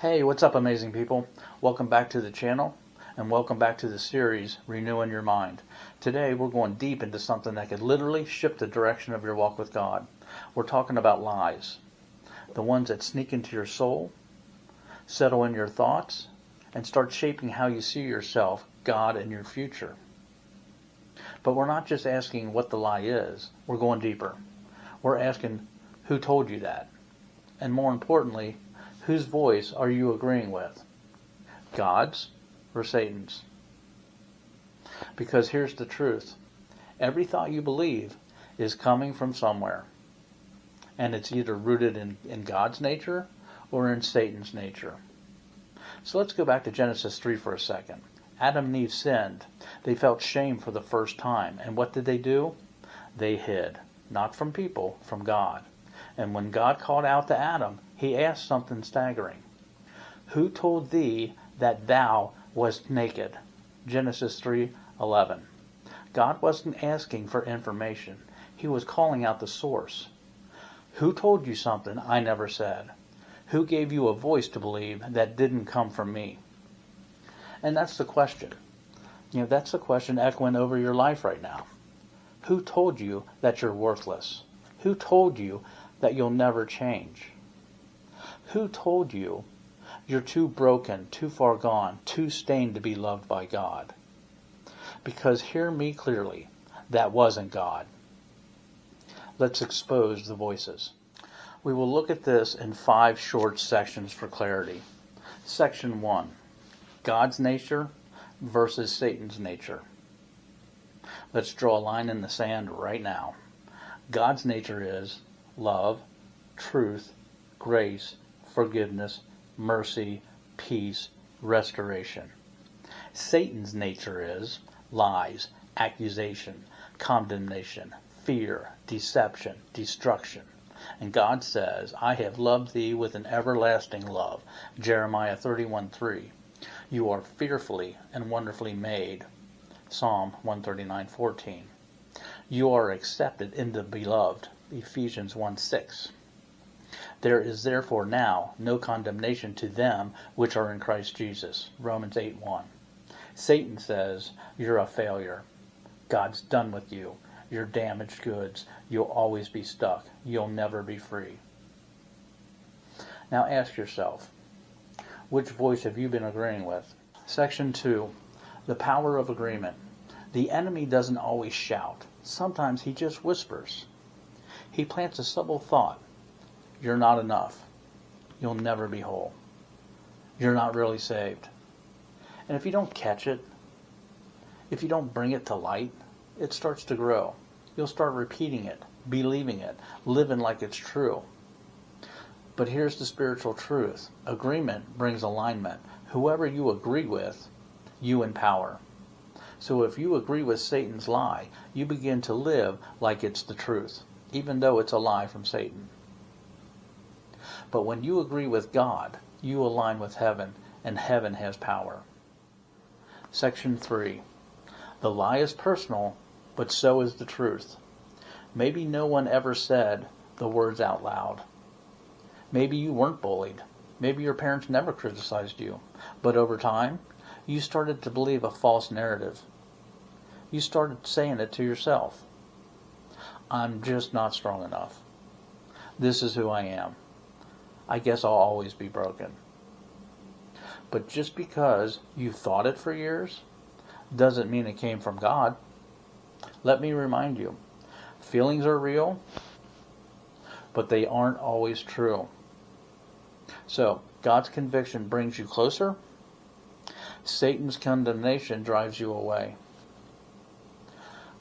Hey, what's up, amazing people? Welcome back to the channel and welcome back to the series Renewing Your Mind. Today we're going deep into something that could literally shift the direction of your walk with God. We're talking about lies, the ones that sneak into your soul, settle in your thoughts, and start shaping how you see yourself, God, and your future. But we're not just asking what the lie is, we're going deeper. We're asking who told you that, and more importantly, whose voice are you agreeing with? God's or Satan's? Because here's the truth. Every thought you believe is coming from somewhere. And it's either rooted in God's nature or in Satan's nature. So let's go back to Genesis 3 for a second. Adam and Eve sinned. They felt shame for the first time. And what did they do? They hid. Not from people, from God. And when God called out to Adam, he asked something staggering. Who told thee that thou wast naked? Genesis 3:11. God wasn't asking for information. He was calling out the source. Who told you something I never said? Who gave you a voice to believe that didn't come from me? And that's the question. That's the question echoing over your life right now. Who told you that you're worthless? Who told you that you'll never change? Who told you you're too broken, too far gone, too stained to be loved by God? Because hear me clearly, that wasn't God. Let's expose the voices. We will look at this in 5 short sections for clarity. Section 1, God's nature versus Satan's nature. Let's draw a line in the sand right now. God's nature is love, truth, grace, forgiveness, mercy, peace, restoration. Satan's nature is lies, accusation, condemnation, fear, deception, destruction. And God says, I have loved thee with an everlasting love. Jeremiah 31:3. You are fearfully and wonderfully made. Psalm 139:14. You are accepted in the beloved. Ephesians 1:6. There is therefore now no condemnation to them which are in Christ Jesus. Romans 8:1. Satan says, you're a failure. God's done with you. You're damaged goods. You'll always be stuck. You'll never be free. Now ask yourself, which voice have you been agreeing with? Section 2, the power of agreement. The enemy doesn't always shout. Sometimes he just whispers. He plants a subtle thought. You're not enough. You'll never be whole. You're not really saved. And if you don't catch it, if you don't bring it to light, it starts to grow. You'll start repeating it, believing it, living like it's true. But here's the spiritual truth. Agreement brings alignment. Whoever you agree with, you empower. So if you agree with Satan's lie, you begin to live like it's the truth, even though it's a lie from Satan. But when you agree with God, you align with heaven, and heaven has power. Section 3. The lie is personal, but so is the truth. Maybe no one ever said the words out loud. Maybe you weren't bullied. Maybe your parents never criticized you. But over time, you started to believe a false narrative. You started saying it to yourself. I'm just not strong enough. This is who I am. I guess I'll always be broken. But just because you thought it for years doesn't mean it came from God. Let me remind you, feelings are real, but they aren't always true. So, God's conviction brings you closer. Satan's condemnation drives you away.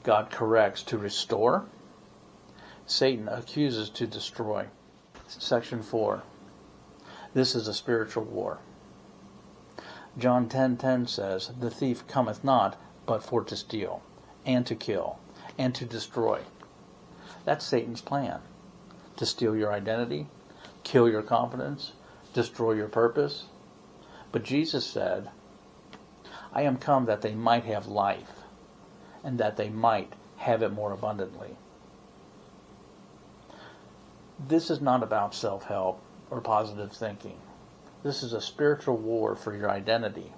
God corrects to restore. Satan accuses to destroy. Section 4. This is a spiritual war. John 10:10 says, the thief cometh not, but for to steal, and to kill, and to destroy. That's Satan's plan. To steal your identity, kill your confidence, destroy your purpose. But Jesus said, I am come that they might have life, and that they might have it more abundantly. This is not about self-help or positive thinking. This is a spiritual war for your identity.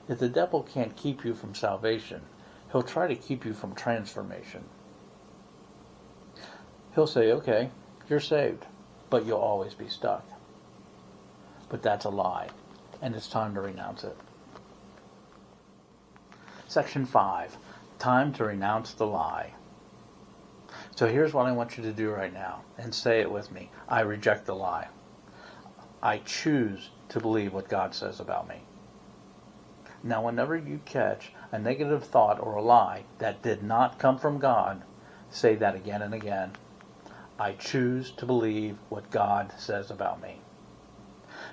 If the devil can't keep you from salvation, he'll try to keep you from transformation. He'll say, okay, you're saved, but you'll always be stuck. But that's a lie, and it's time to renounce it. Section 5, time to renounce the lie. So here's what I want you to do right now, and say it with me. I reject the lie. I choose to believe what God says about me. Now, whenever you catch a negative thought or a lie that did not come from God, say that again and again. I choose to believe what God says about me.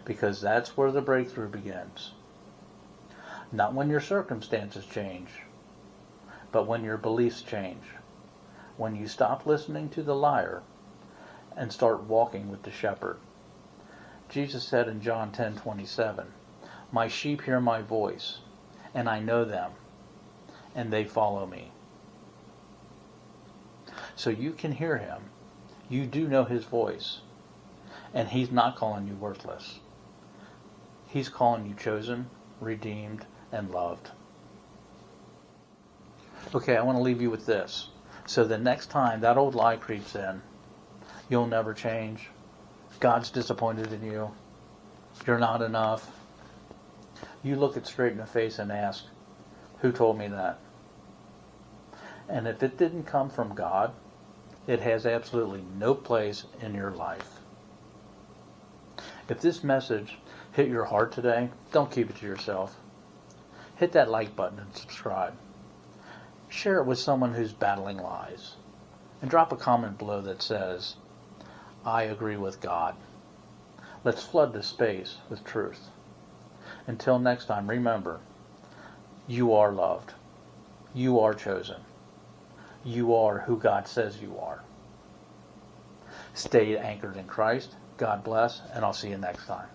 Because that's where the breakthrough begins. Not when your circumstances change, but when your beliefs change. When you stop listening to the liar and start walking with the shepherd. Jesus said in John 10:27, my sheep hear my voice, and I know them, and they follow me. So you can hear him. You do know his voice. And he's not calling you worthless. He's calling you chosen, redeemed, and loved. Okay, I want to leave you with this. So the next time that old lie creeps in, you'll never change. God's disappointed in you. You're not enough. You look it straight in the face and ask, who told me that? And if it didn't come from God, it has absolutely no place in your life. If this message hit your heart today, don't keep it to yourself. Hit that like button and subscribe. Share it with someone who's battling lies. And drop a comment below that says, I agree with God. Let's flood this space with truth. Until next time, remember, you are loved. You are chosen. You are who God says you are. Stay anchored in Christ. God bless, and I'll see you next time.